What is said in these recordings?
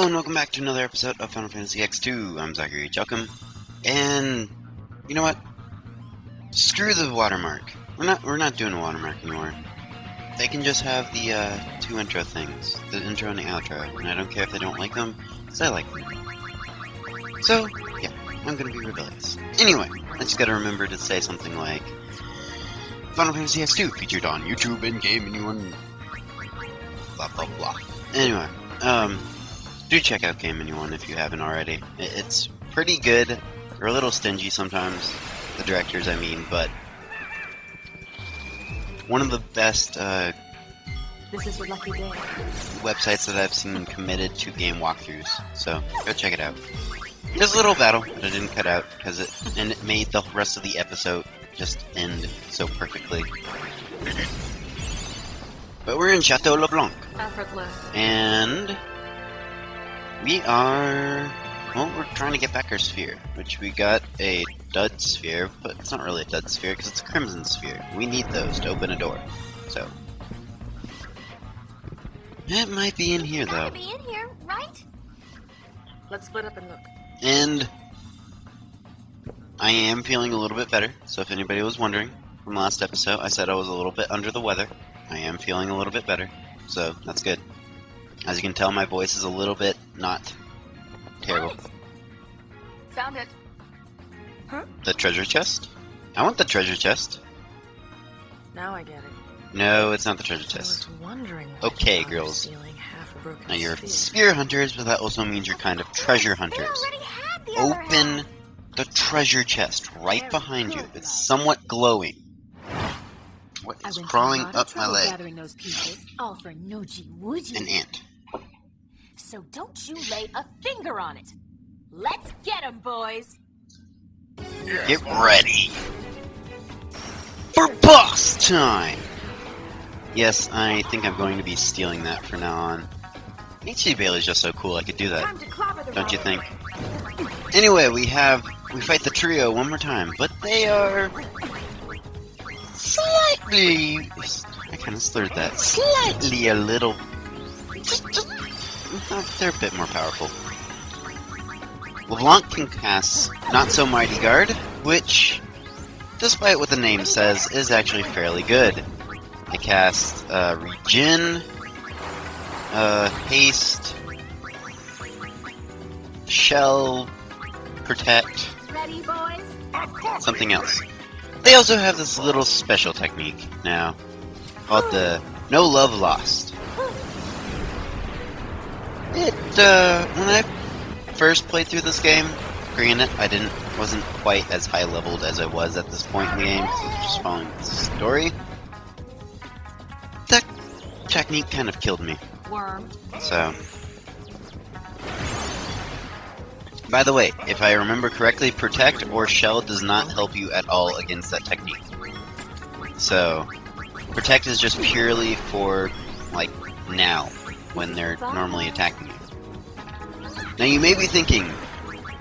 Hello and welcome back to another episode of Final Fantasy X-2. I'm Zachary Chuckum, and you know what? Screw the watermark. We're not doing a watermark anymore. They can just have the two intro things, the intro and the outro, and I don't care if they don't like them, because I like them. So yeah, I'm gonna be rebellious. Anyway, I just gotta remember to say something like Final Fantasy X-2 featured on YouTube and Game Anyone. Blah blah blah. Anyway, do check out Game Anyone if you haven't already. It's pretty good. They're a little stingy sometimes, the directors I mean, but one of the best This is your lucky day. websites that I've seen committed to game walkthroughs. So go check it out. There's a little battle that I didn't cut out because it made the rest of the episode just end so perfectly. But we're in Chateau Leblanc. Effortless. And we are, well, we're trying to get back our sphere, which we got a dud sphere, but it's not really a dud sphere because it's a crimson sphere. We need those to open a door. So it might be in here though. Be in here, right? Let's split up and look. And I am feeling a little bit better. So if anybody was wondering from last episode, I said I was a little bit under the weather. I am feeling a little bit better, so that's good. As you can tell, my voice is a little bit not terrible. Found it. Huh? The treasure chest? I want the treasure chest. Now I get it. No, it's not the treasure I was chest. wondering. Okay, girls. Now you're sphere hunters, but that also means you're kind of treasure hunters. Open the treasure chest right behind you. It's somewhat glowing. What is crawling up my leg? Those pieces, all for Noji Wooji. An ant. So don't you lay a finger on it. Let's get 'em, boys. Get ready for boss time! Yes, I think I'm going to be stealing that from now on. H.C. Bailey's just so cool, I could do that. Don't you think? Anyway, we fight the trio one more time, but they are slightly, I kind of slurred that, slightly a little, they're a bit more powerful. Leblanc can cast Not So Mighty Guard, which, despite what the name says, is actually fairly good. It casts Regen, Haste, Shell, Protect, Ready, boys? something else. They also have this little special technique now, called the No Love Lost. When I first played through this game, granted, I wasn't quite as high leveled as I was at this point in the game, because I was just following the story. That technique kind of killed me. Worm. So, by the way, if I remember correctly, Protect or Shell does not help you at all against that technique. So, Protect is just purely for, like, now, when they're normally attacking you. Now you may be thinking,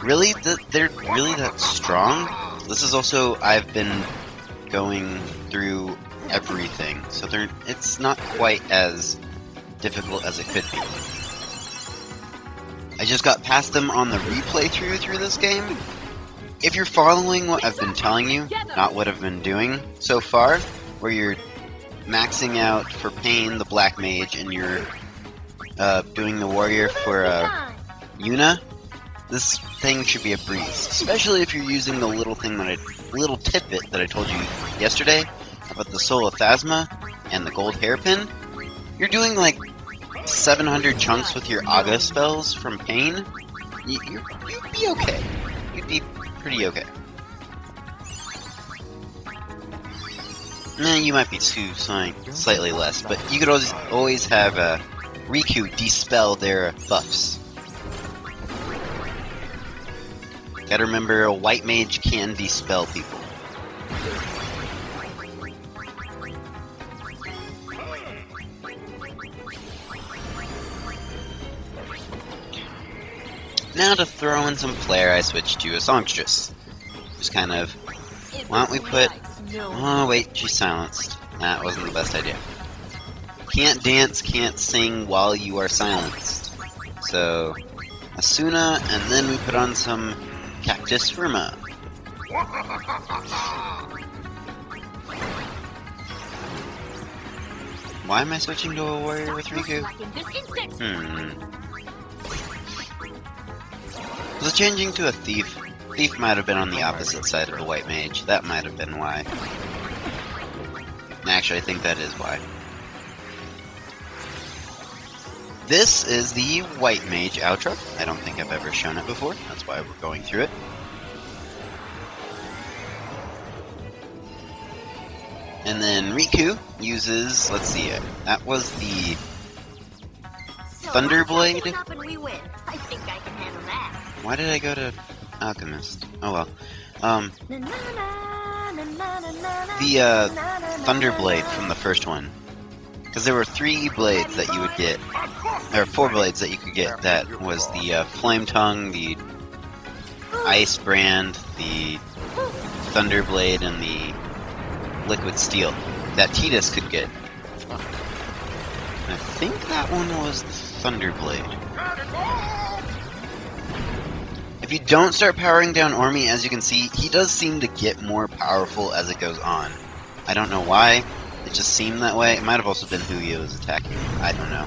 really? They're really that strong? This is also, I've been going through everything, so it's not quite as difficult as it could be. I just got past them on the replay through this game. If you're following what I've been telling you, not what I've been doing so far, where you're maxing out for Pain, the Black Mage, and you're doing the Warrior for Yuna, this thing should be a breeze. Especially if you're using the little tidbit that I told you yesterday about the Soul of Phasma and the Gold Hairpin. You're doing like 700 chunks with your Aga spells from Pain. You'd be okay. You'd be pretty okay. You might be slightly less, but you could always have Riku dispel their buffs. Gotta remember, a white mage can dispel people. Now to throw in some flair, I switched to a songstress. Just kind of, why don't we put, oh wait, she's silenced. That wasn't the best idea. Can't dance, can't sing while you are silenced. So, Asuna, and then we put on some Cactus Firma. Why am I switching to a warrior with Riku? Was it changing to a thief? Thief might have been on the opposite side of the white mage. That might have been why. Actually, I think that is why. This is the white mage outro. I don't think I've ever shown it before. That's why we're going through it. And then Riku uses, let's see, that was the Thunderblade. I think I can handle that. Why did I go to Alchemist? Oh well. The Thunderblade from the first one. Because there were 3 blades that you would get, or 4 blades that you could get. That was the Flame Tongue, the Ice Brand, the Thunderblade, and the Liquid Steel that Tidus could get. I think that one was the Thunderblade. If you don't start powering down Ormi, as you can see, he does seem to get more powerful as it goes on. I don't know why, it just seemed that way. It might have also been who he was attacking, I don't know.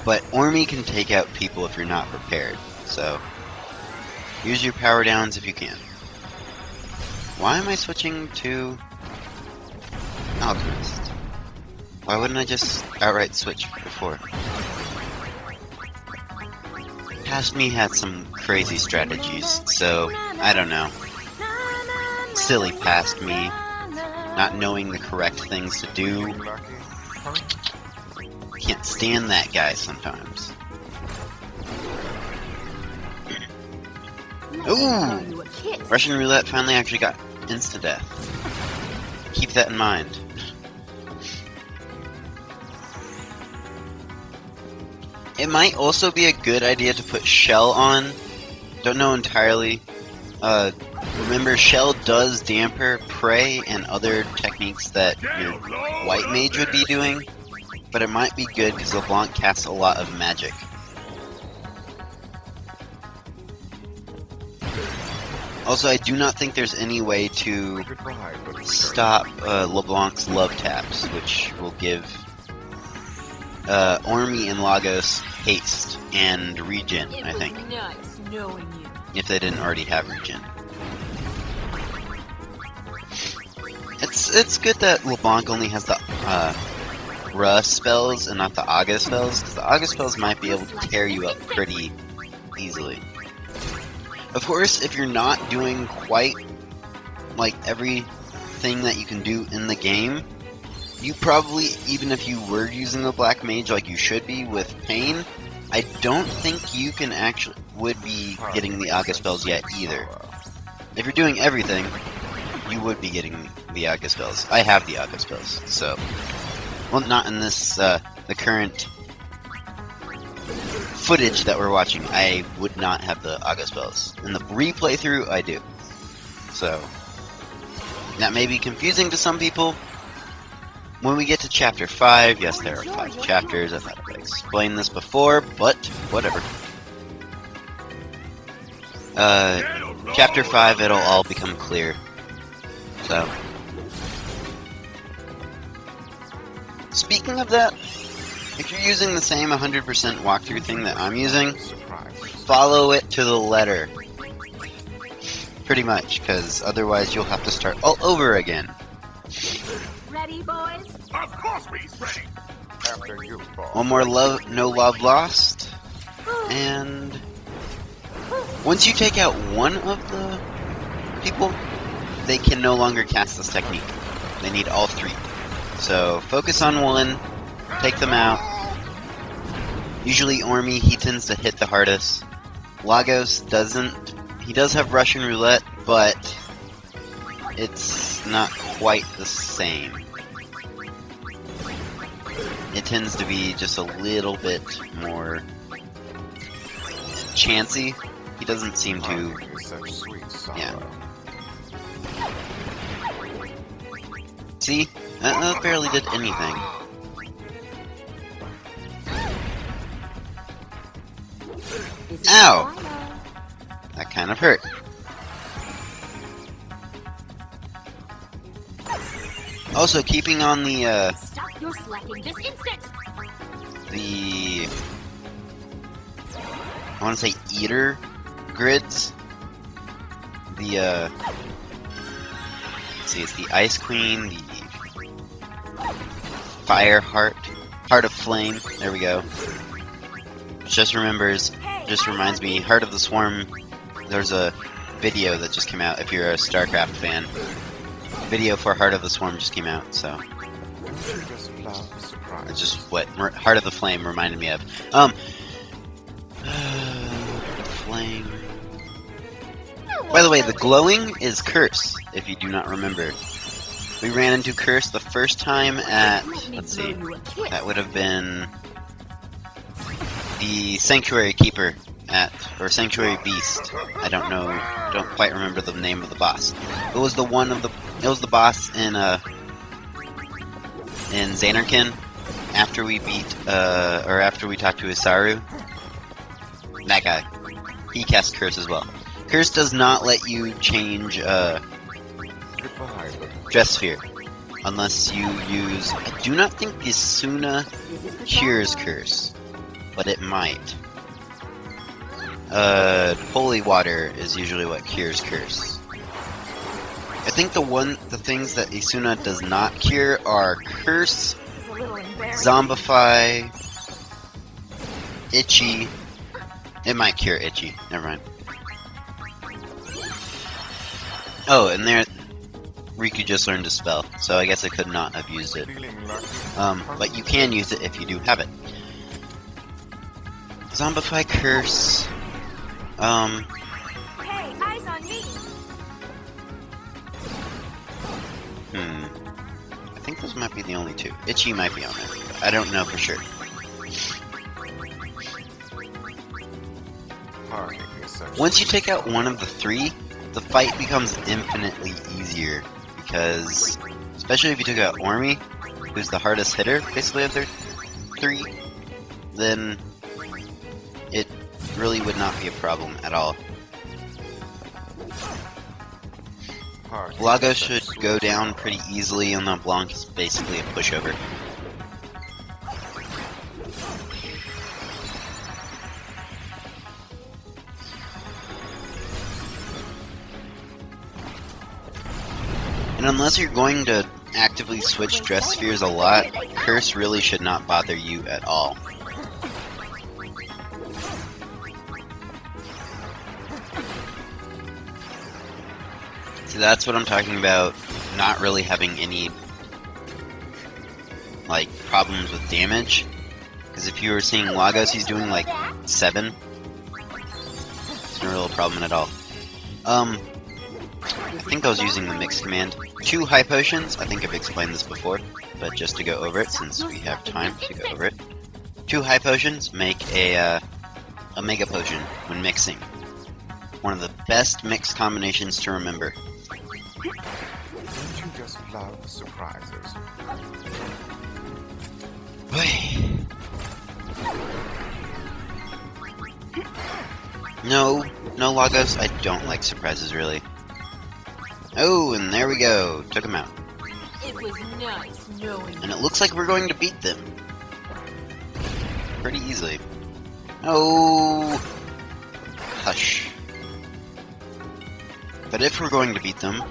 But Ormi can take out people if you're not prepared, so use your power downs if you can. Why am I switching to Alchemist? Why wouldn't I just outright switch before? Past me had some crazy strategies, so I don't know. Silly past me, not knowing the correct things to do. Can't stand that guy sometimes. Ooh! Russian roulette finally actually got insta-death. Keep that in mind. It might also be a good idea to put Shell on. Don't know entirely. Remember, Shell does damper Prey and other techniques that your white mage would be doing. But it might be good because LeBlanc casts a lot of magic. Also, I do not think there's any way to stop LeBlanc's love taps, which will give Ormi and Lagos haste and regen, I think. Nice knowing you. If they didn't already have regen. It's good that LeBlanc only has the Ra spells and not the Aga spells, because the Aga spells might be able to tear you up pretty easily. Of course, if you're not doing quite like everything that you can do in the game, you probably, even if you were using the Black Mage like you should be with Pain, I don't think you can actually would be getting the Aga spells yet either. If you're doing everything, you would be getting the Aga spells. I have the Aga spells, so well, not in this the current footage that we're watching. I would not have the Aga spells. In the replay through, I do. So that may be confusing to some people. When we get to Chapter 5, yes, there are 5 chapters. I've had to explain this before, but whatever. Chapter 5, it'll all become clear. So, speaking of that, if you're using the same 100% walkthrough thing that I'm using, follow it to the letter. Pretty much, because otherwise you'll have to start all over again. Ready, boys? Of course we's ready. After you, boss. One more love, no love lost. And once you take out one of the people, they can no longer cast this technique. They need all 3. So focus on one, take them out. Usually Ormi, he tends to hit the hardest. Lagos doesn't. He does have Russian roulette, but it's not quite the same. It tends to be just a little bit more chancy. He doesn't seem to. Yeah. See? That barely did anything. Ow! That kind of hurt. Also, keeping on the, Stop your slacking this instant! I want to say eater grids. Let's see, it's the Ice Queen, the Fire Heart, Heart of Flame, there we go. Which just reminds me, Heart of the Swarm, there's a video that just came out, if you're a StarCraft fan. Video for Heart of the Swarm just came out, so. It's just what Heart of the Flame reminded me of. Flame. By the way, the glowing is Curse, if you do not remember. We ran into Curse the first time at, let's see, that would have been the Sanctuary Keeper or Sanctuary Beast. I don't quite remember the name of the boss. It was the boss in Xanarkin, after we talked to Isaru. That guy. He casts Curse as well. Curse does not let you change Dress Sphere unless you use. I do not think Isuna cures Curse, but it might. Holy water is usually what cures Curse. I think the things that Isuna does not cure are Curse, Zombify, Itchy. It might cure Itchy. Never mind. Oh, and there, Riku just learned a spell, so I guess I could not have used it. But you can use it if you do have it. Zombify, Curse. Hey, eyes on me! I think those might be the only two. Itchy might be on there, but I don't know for sure. Once you take out one of the three, the fight becomes infinitely easier, because, especially if you took out Ormi, who's the hardest hitter, basically of their three, then it really would not be a problem at all. Lagos should go down pretty easily, and Leblanc is basically a pushover. And unless you're going to actively switch Dress Spheres a lot, Curse really should not bother you at all. See, that's what I'm talking about, not really having any, like, problems with damage. Because if you were seeing Lagos, he's doing, like, 7. It's no real problem at all. I think I was using the mix command. 2 high potions, I think I've explained this before, but just to go over it, since we have time to go over it. 2 high potions make a mega potion when mixing. One of the best mix combinations to remember. Don't you just love surprises? No, Lagos, I don't like surprises really. Oh, and there we go. Took him out. It was nice knowing And it looks like we're going to beat them. Pretty easily. Oh! Hush. But if we're going to beat them,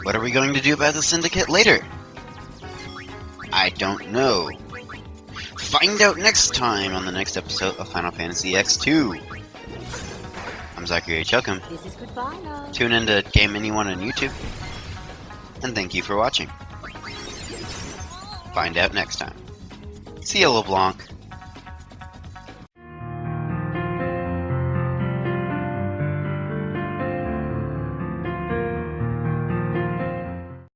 what are we going to do about the Syndicate later? I don't know. Find out next time on the next episode of Final Fantasy X-2. I'm Zachary H. Elkham. this is goodbye now. Tune into Game Anyone on YouTube. And thank you for watching. Find out next time. See ya, LeBlanc.